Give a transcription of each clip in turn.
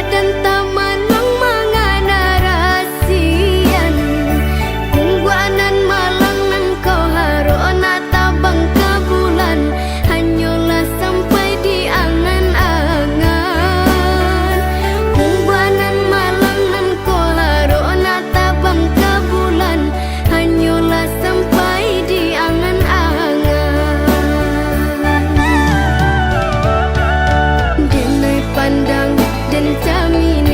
dan taman lang mga narasian. Kungguanan malangan ko haroon at tabang kabulan, hanyola sampai di angan-angan. Kungguanan malangan ko haroon at tabang kabulan, hanyola sampai di angan-angan. Denai pandang dan jaminan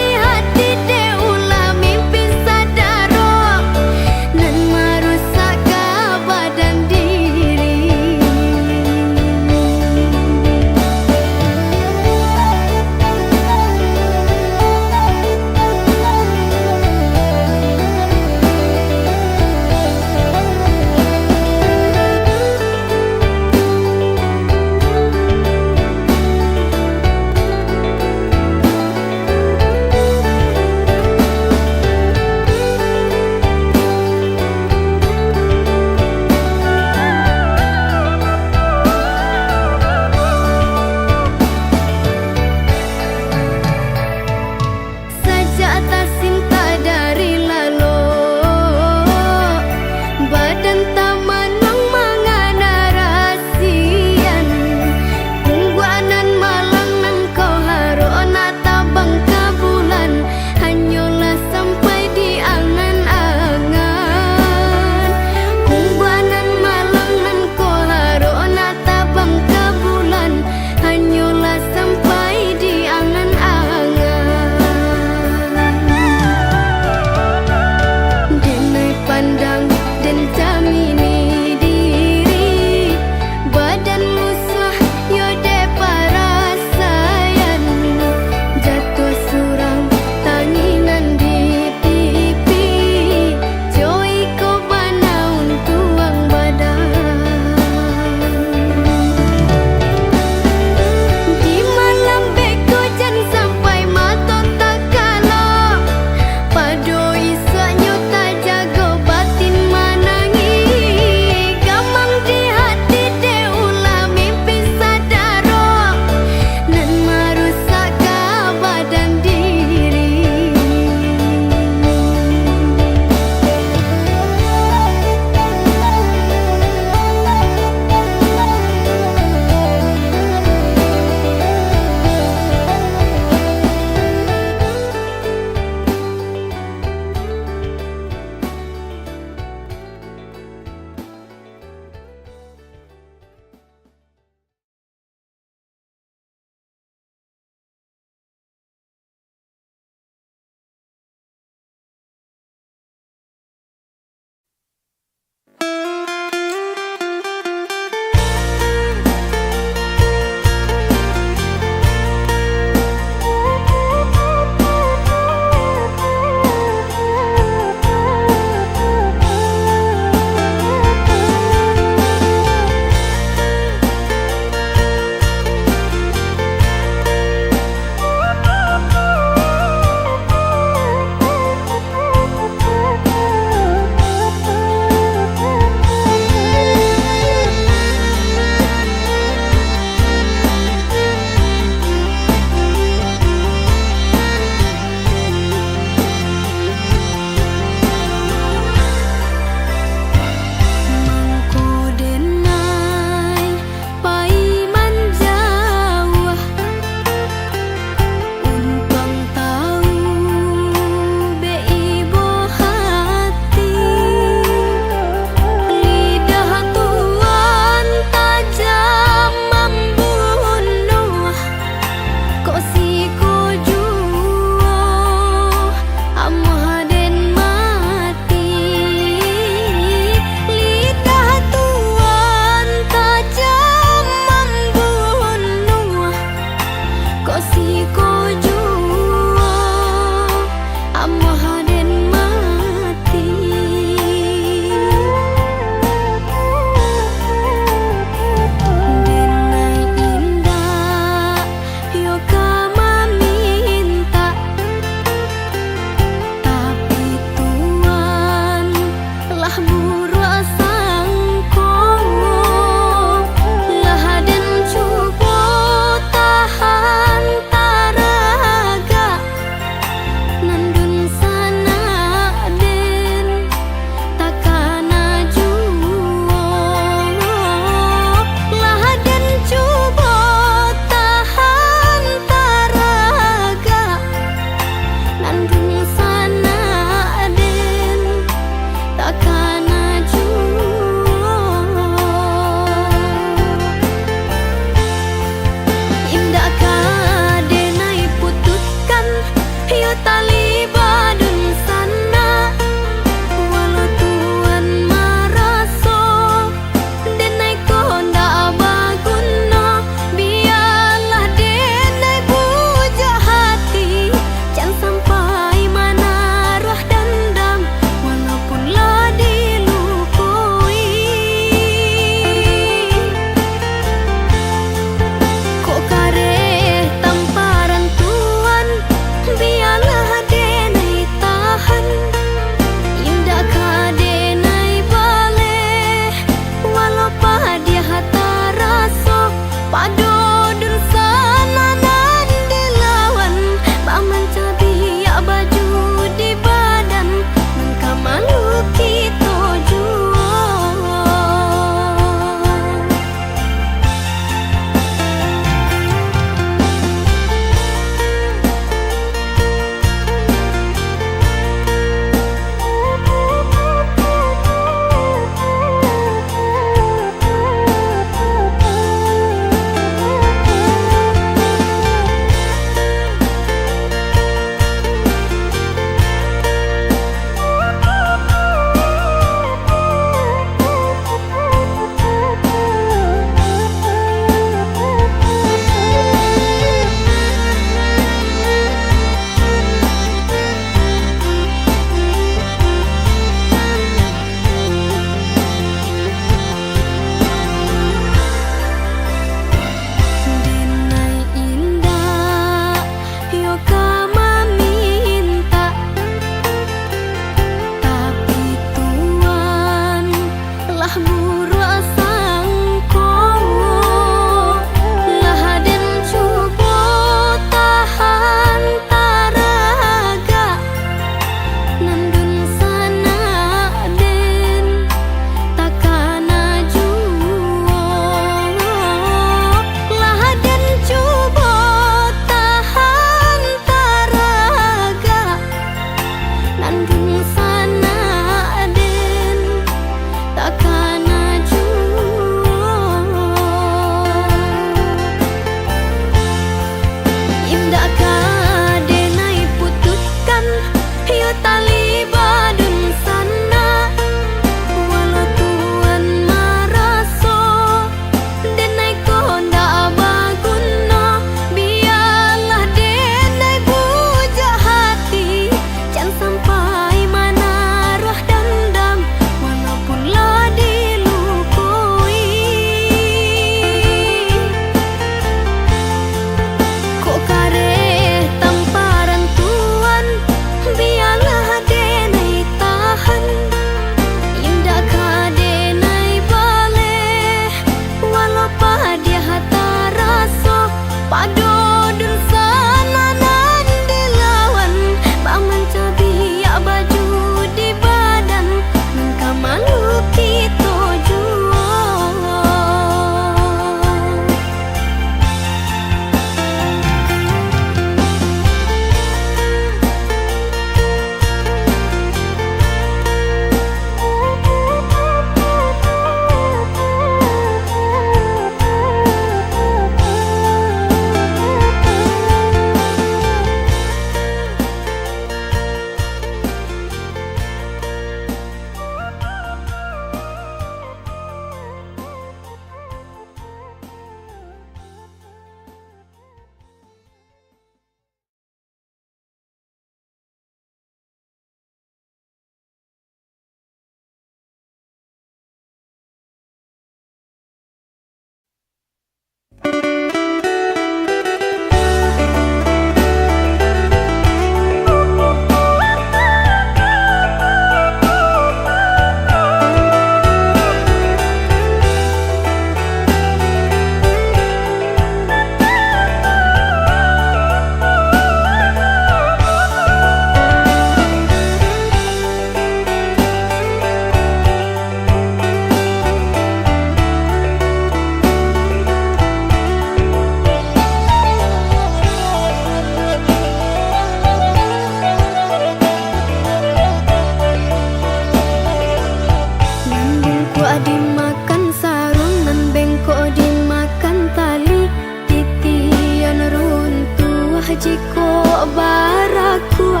jiko baraku.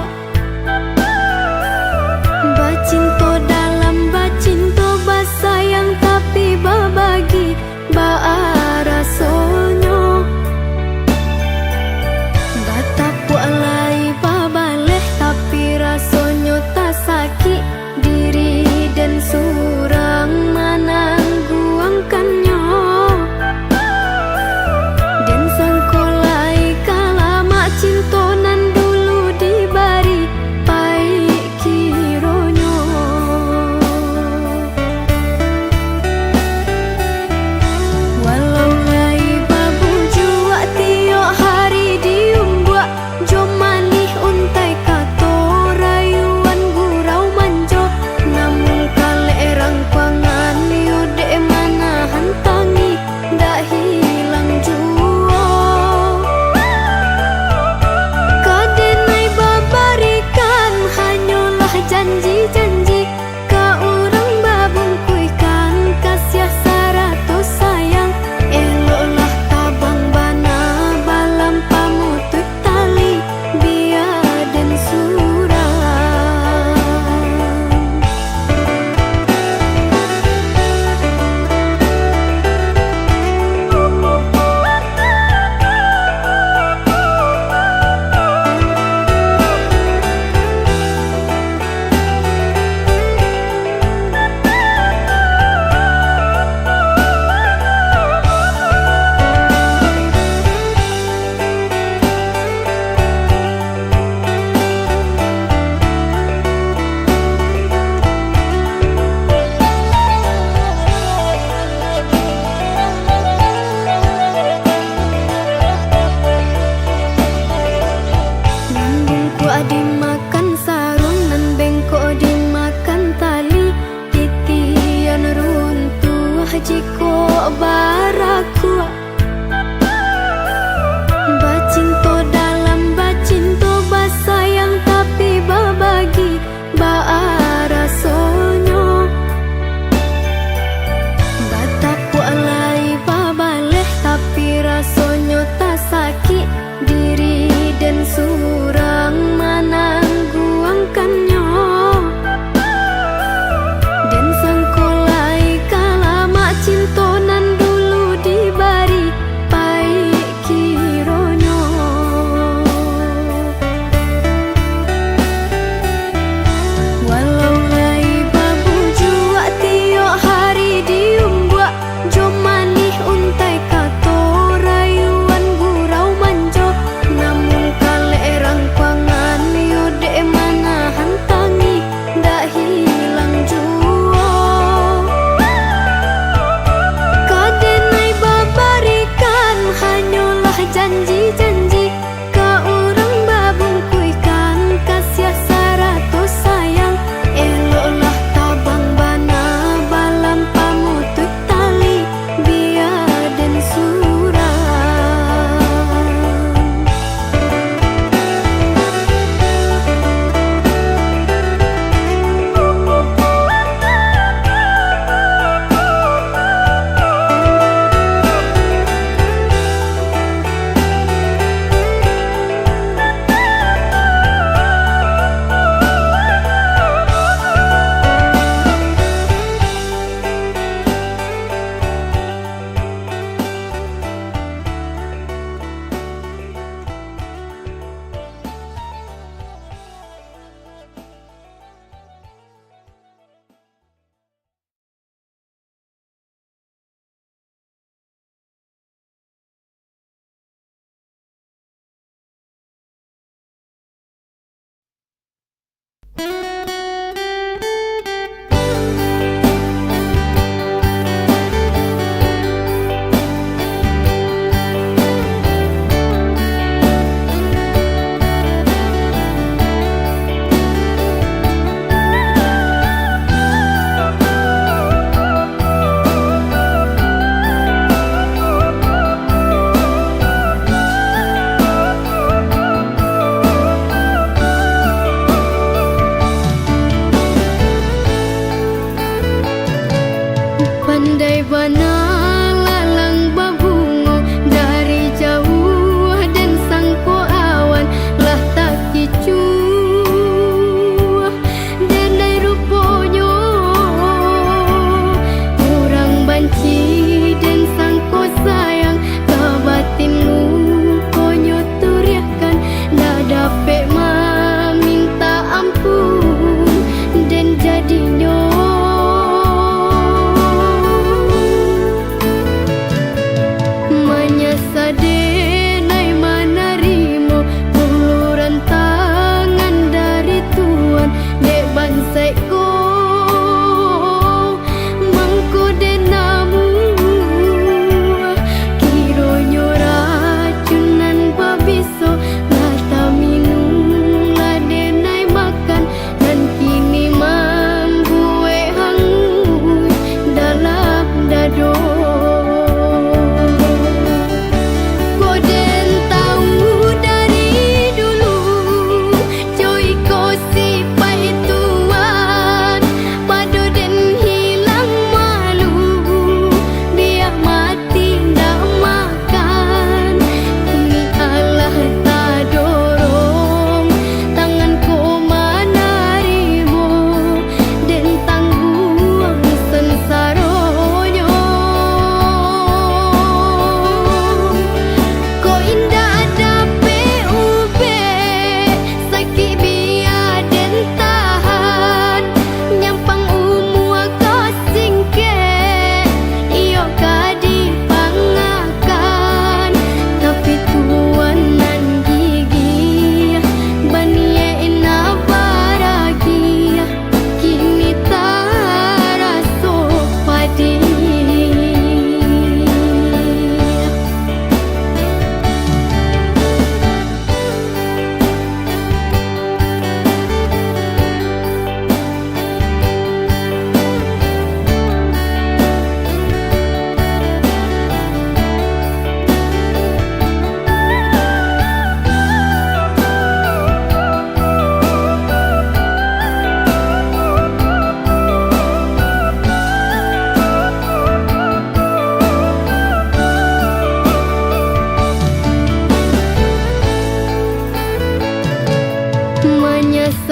Bacinto dalam bacinto basayang tapi babagi baara sonyo. Bataku alai babaleh tapi rasonyo tak sakit diri dan surang menangguangkannya. Dan sangkolai kalama cintonan dulu dibari pai kironyo. Walau lai babu jua tiok hari diumbuak jomanih untai kato rayuan gurau manjo. Namun kale erang pangan yude mana hantangi dak hilang jua. Kadenai babarikan hanyalah janji-janji ka urang babungkuikan kasih saratus sayang. Eloklah tabang bana balam pamutut tali biar dan surang. Bengko dimakan sarung nan bengko dimakan tali. Titian runtuh jiko baraku. Bacinto dalam bacinto basayang tapi babagi baara sonyo. Bataku alai babaleh tapi rasonyo tak sakit diri dan surang menangguangkannya. Dan sangkolai kalama cintonan dulu dibari pai kironyo. Walau lai babu jua tiok hari diumbuak jomanih untai kato rayuan gurau manjo. Namun kale erang pangan yude mana hantangi dak hilang jua. Kadenai babarikan hanyalah janji-janji ka urang babungkuikan kasih saratus sayang. Eloklah tabang bana balam pamutut tali biar dan surang. Pandai bana lalang babungo dari jauh dan sangko awan.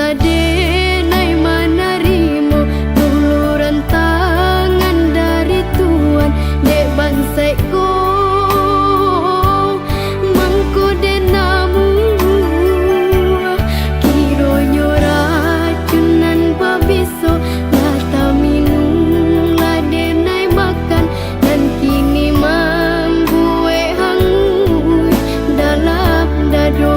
ladenai menerima uluran tangan dari Tuhan dek bangsaiku mengkode namu kironyo racunan babiso lata minum ladenai makan dan kini membuat hangus dalam dado.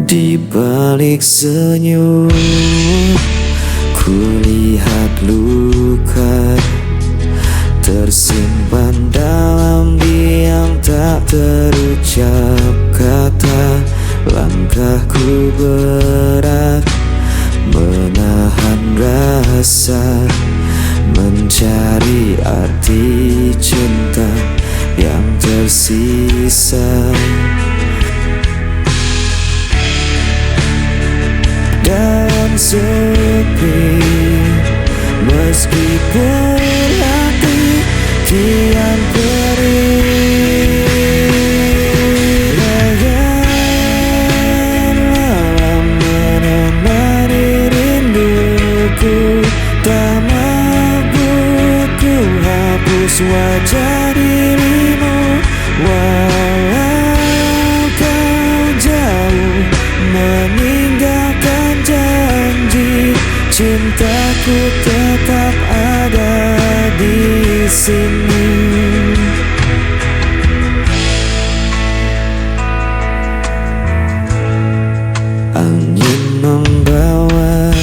Di balik senyum kulihat luka tersimpan dalam diam, tak terucap kata. Langkahku berat menahan rasa, mencari arti cinta yang tersisa. Dalam sepi, meskipun hati kian perih, layar malam menemani rinduku. Tak mampu ku hapus wajah dirimu, walau kau jauh meninggalkan janji. Cintaku tetap ada di sini. Angin membawa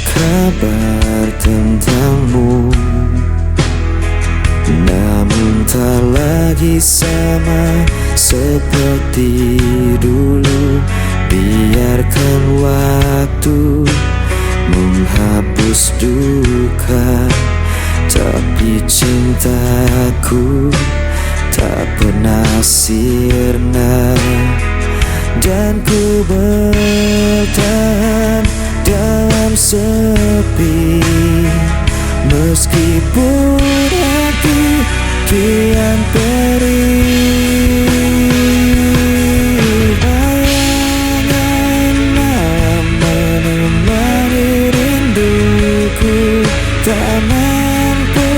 kabar tentangmu, namun tak lagi sama seperti dulu. Biarkan waktu menghapus duka, tapi cintaku tak pernah sirna. Dan ku bertahan dalam sepi, meskipun hati kian perih. Bayangan malam menemani rinduku, tak mampu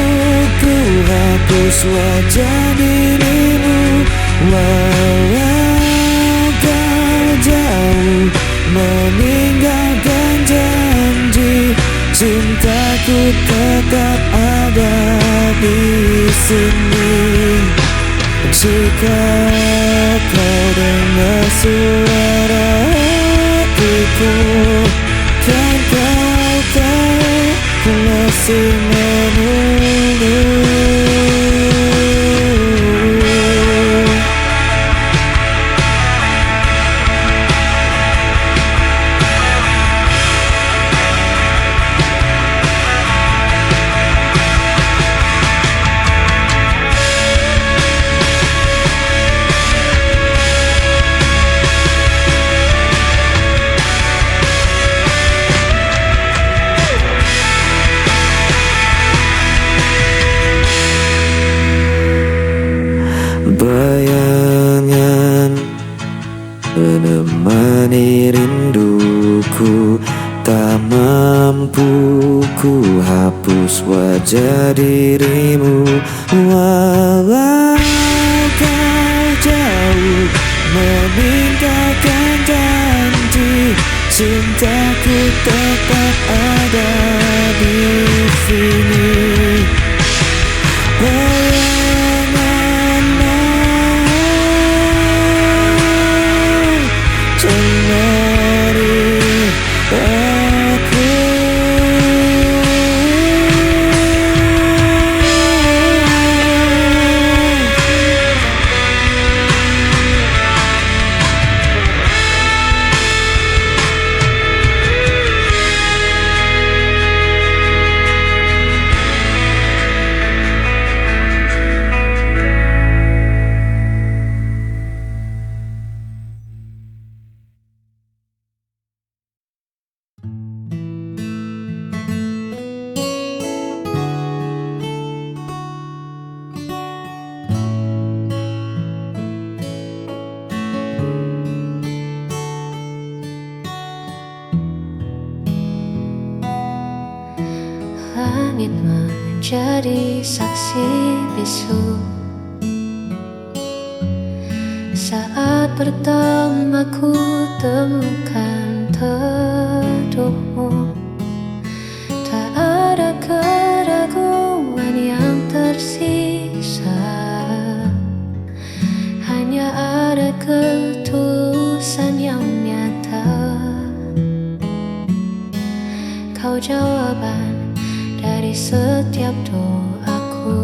ku hapus wajah dirimu, walau kau jauh meninggalkan janji. Cintaku tetap ada di sini. Jika kau dengar suara hatiku, kan kau tahu ku masih menunggu. Bayangan menemani rinduku, tak mampu ku hapus wajah dirimu. Walau kau jauh meninggalkan janji, cintaku tetap ada di sini. Langit menjadi saksi bisu saat pertama ku temukan teduhmu. Tak ada keraguan yang tersisa, hanya ada ketulusan yang nyata. Kau jawaban dari setiap doaku.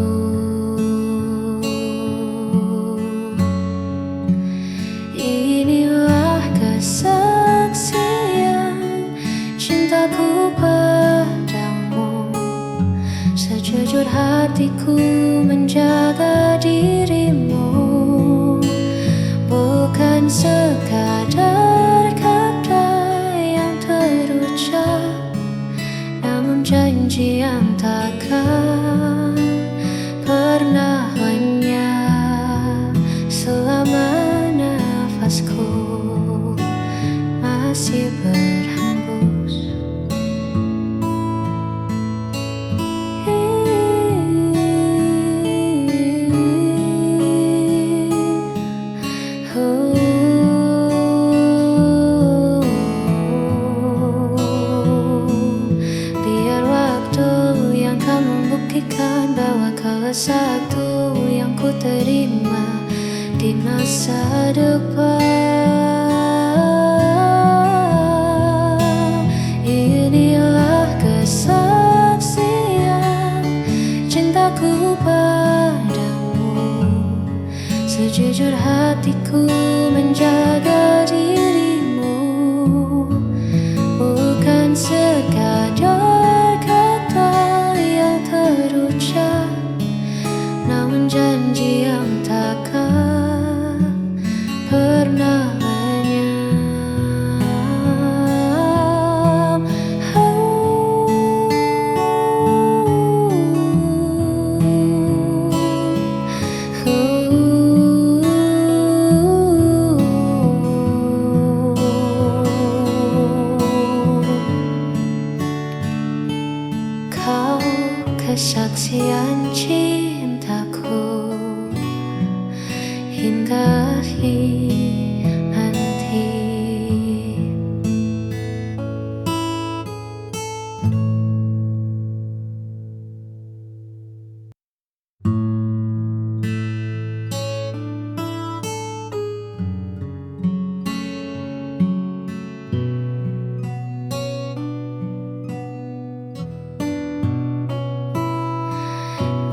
Inilah kesaksian cintaku padamu. Sejujur hatiku menjaga dirimu, bukan sekadar kata yang terucap, namun janji yang takkan pernah lenyap. Selama nafasku masih berhembus, bahwa kau satu yang ku terima di masa depan. Inilah kesaksian cintaku padamu. Sejujur hatiku menjaga dirimu, bukan sekadar kata yang terucap, namun janji yang takkan pernah lenyap. Kau kesaksian cintaku hingga nanti.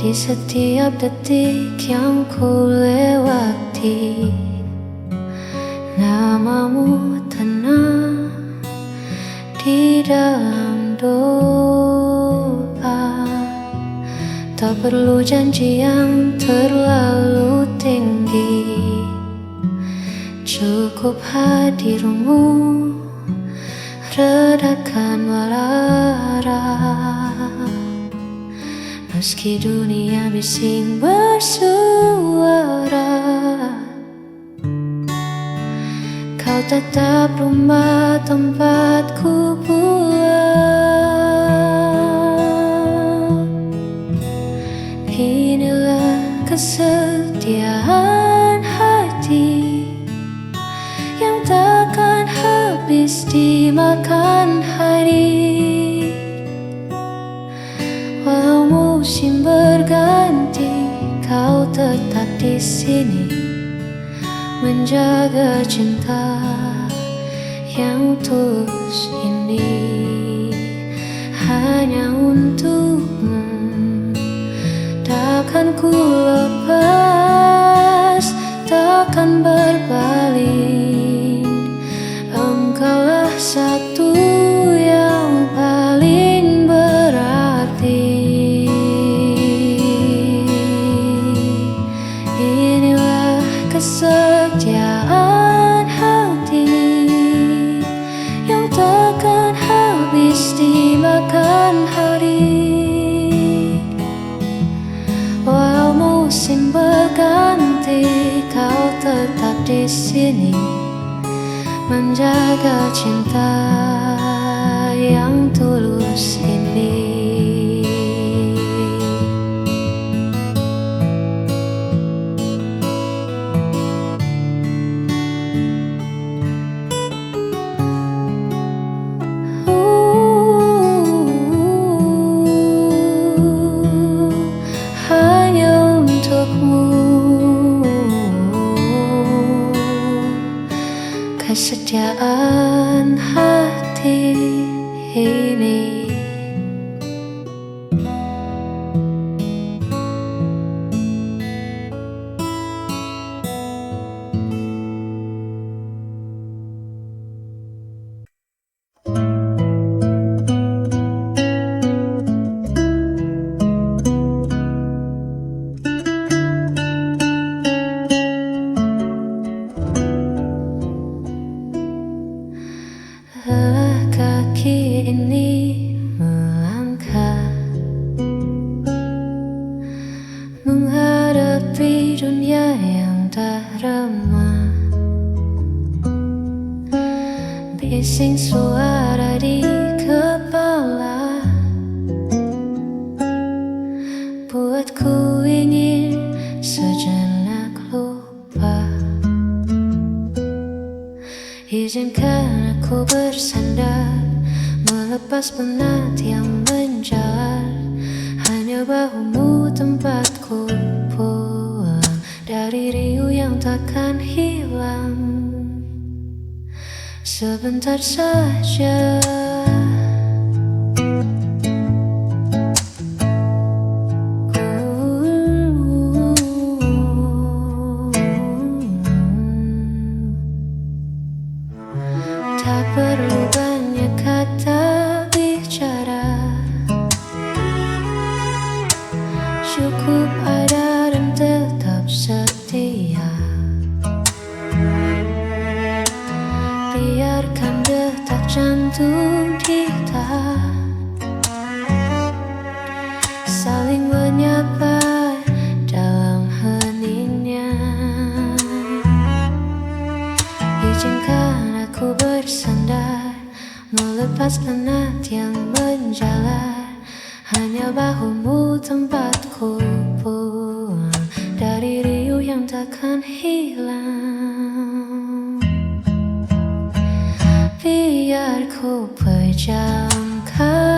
Di setiap detik yang ku lewati, namamu tenang di dalam doa. Tak perlu janji yang terlalu tinggi, cukup hadirmu redakan lara. Meski dunia bising bersuara, kau tetap rumah tempatku pulang. Inilah kesetiaan hati yang takkan habis dimakan hari. Walau musim berganti, kau tetap di sini menjaga cinta yang tulus ini hanya untukmu. Takkan ku lepas, takkan berpaling. Engkaulah satu yang paling berarti. Inilah kesetiaan hati yang takkan habis dimakan hari. Walau musim berganti, kau tetap di sini menjaga cinta yang tulus ini. Hanya untukmu, kesetiaan hati ini. Lelah kaki ini melangkah menghadapi dunia yang tak ramah. Bising suara di kepala buatku ingin sejenak lupa. Izinkan aku bersandar, melepas penat yang menjalar. Hanya bahumu tempatku pulang dari riuh yang takkan hilang. Sebentar saja tak perlu banyak kata bicara, cukup ada dan tetap setia. Biarkan detak jantung kita saling menyapa dalam heningnya. Izinkan aku bersandar, melepas penat yang menjalar. Hanya bahumu tempatku pulang dari riuh yang takkan hilang. Biar ku pejamkan